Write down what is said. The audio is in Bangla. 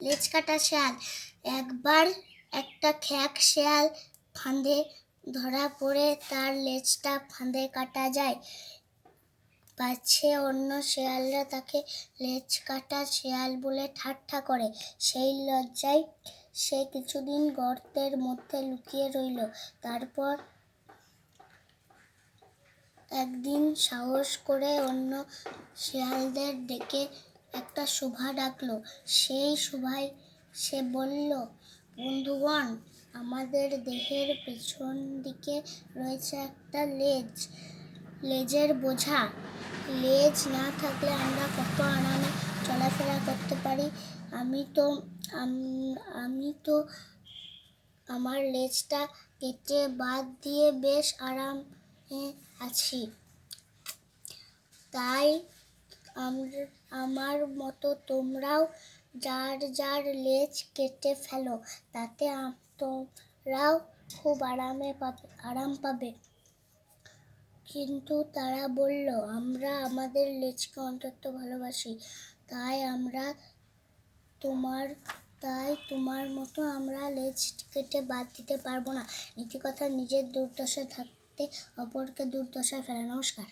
লেজ কাটা শেয়াল। একবার একটা খ্যাক শেয়াল ফাঁদে ধরা পড়ে তার লেজটা ফাঁদে কাটা যায়। পাছে অন্য শেয়ালরা তাকে লেজ কাটা শেয়াল বলে ঠাট্টা করে। সেই লজ্জায় সে কিছুদিন গর্তের মধ্যে লুকিয়ে রইল। তারপর একদিন সাহস করে অন্য শেয়ালদের ডেকে একটা সভা ডাকলো। সেই সভায় সে বলল, বন্ধুগণ, আমাদের দেহের পেছন দিকে রয়েছে একটা লেজের বোঝা। লেজ না থাকলে আমরা কত আরামে চলাফেরা করতে পারি। আমি তো আমার লেজটা কেটে বাদ দিয়ে বেশ আরামে আছি। তাই আমার মতো তোমরাও যার যার লেজ কেটে ফেলো, তাতে তোমরাও খুব আরাম পাবে। কিন্তু তারা বলল, আমরা আমাদের লেজকে অন্তত ভালোবাসি, তাই তোমার মতো আমরা লেজ কেটে বাদ দিতে পারবো না। নীতিকথা, নিজের দুর্দশায় থাকতে অপরকে দুর্দশায় ফেলা। নমস্কার।